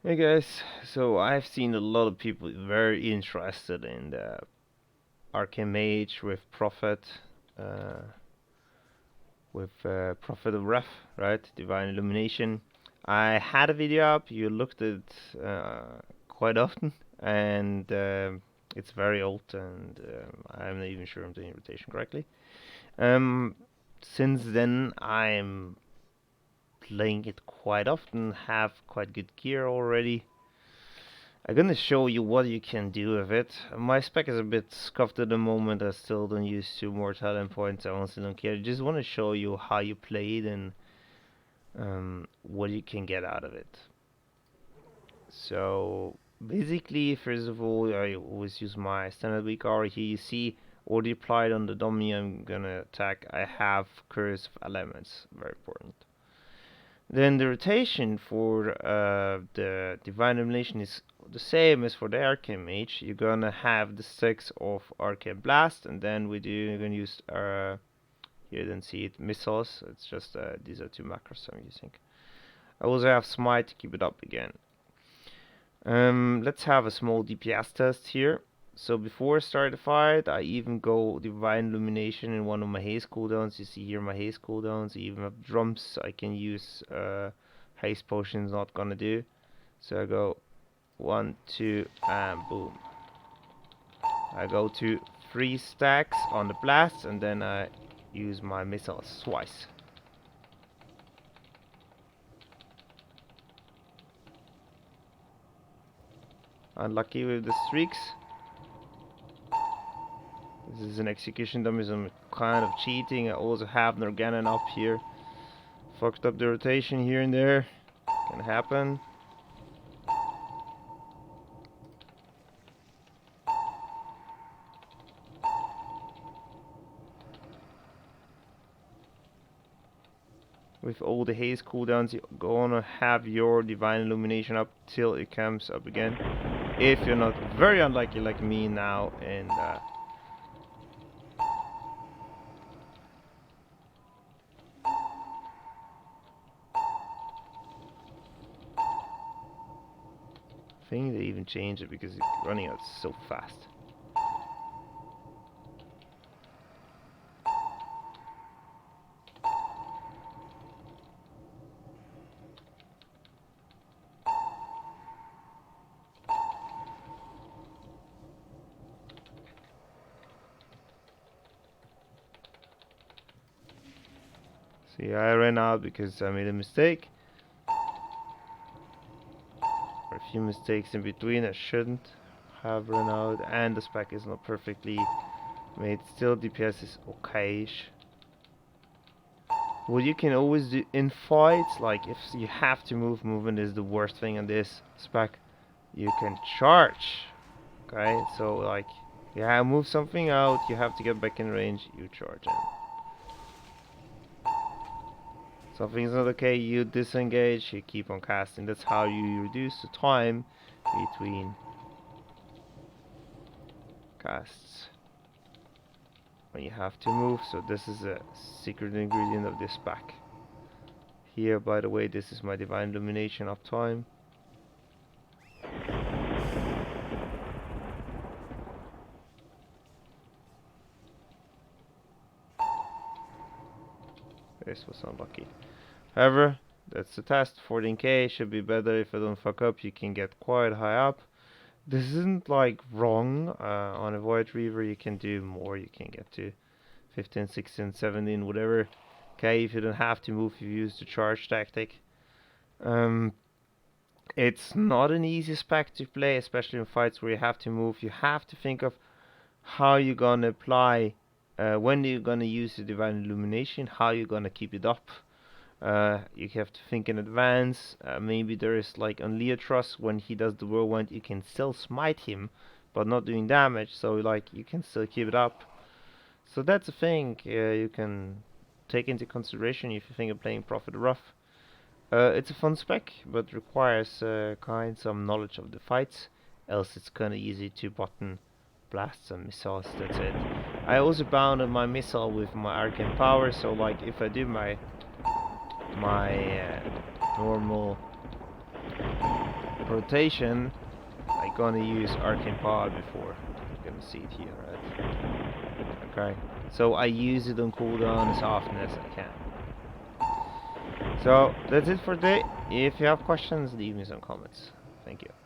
Hey guys, so I've seen a lot of people very interested in the arcane mage uh, with Prophet of Wrath, right? Divine Illumination. I had a video up. You looked at quite often, and it's very old, and I'm not even sure I'm doing rotation correctly. Um, since then, I'm playing it quite often. Have quite good gear already. I'm gonna show you what you can do with it. My spec is a bit scuffed at the moment. I still don't use two more talent points. I honestly don't care. I just want to show you how you play it and what you can get out of it. So basically, first of all, I always use my standard weak aura. Here you see already applied on the dummy I'm gonna attack. I have Curse of Elements, very important. Then the rotation for the Divine Illumination is the same as for the Arcane Mage. You're gonna have the 6 of Arcane Blast, and then you're gonna use here you don't see it, missiles. It's just these are two macros I'm using. I also have Smite to keep it up again. Let's have a small DPS test here. So before I start the fight, I even go Divine Illumination in one of my haste cooldowns. You see here my haste cooldowns. I even have drums I can use. Haste potion's not gonna do. So I go 1, 2, and boom. I go to 3 stacks on the blast, and then I use my missiles twice. Unlucky with the streaks. This is an execution dummy, so I'm kind of cheating. I also have Norganon up here. Fucked up the rotation here and there. Can happen. With all the haze cooldowns, you're gonna have your Divine Illumination up till it comes up again. If you're not very unlucky like me now, and I think they even changed it because it's running out so fast. See, I ran out because I made a mistake. Or a few mistakes in between. I shouldn't have run out, and the spec is not perfectly made. Still, DPS is okayish. What you can always do in fights, like if you have to move, movement is the worst thing on this spec. You can charge. Okay, so like, yeah, move something out, you have to get back in range, you charge in. Something's not okay, you disengage, you keep on casting. That's how you reduce the time between casts when you have to move. So this is a secret ingredient of this pack. Here, by the way, this is my Divine Illumination uptime. This was unlucky. However, that's the test. 14k should be better. If I don't fuck up, you can get quite high up. This isn't like wrong. On a Void Reaver you can do more. You can get to 15, 16, 17, whatever. Okay, if you don't have to move, you use the charge tactic. It's not an easy spec to play, especially in fights where you have to move. You have to think of how you're gonna apply, when you're gonna use the Divine Illumination, how you're gonna keep it up. You have to think in advance. Maybe there is like on Leotros, when he does the whirlwind, you can still smite him, but not doing damage. So like you can still keep it up. So that's a thing you can take into consideration if you think of playing Prophet Rough. It's a fun spec, but requires kind some knowledge of the fights. Else it's kinda easy to button blasts and missiles. That's it. I also bounded my missile with my arcane power. So like if I do my normal rotation, I'm gonna use arcane pod before. You're gonna see it here, right? Okay. So I use it on cooldown as often as I can. So that's it for today. If you have questions, leave me some comments. Thank you.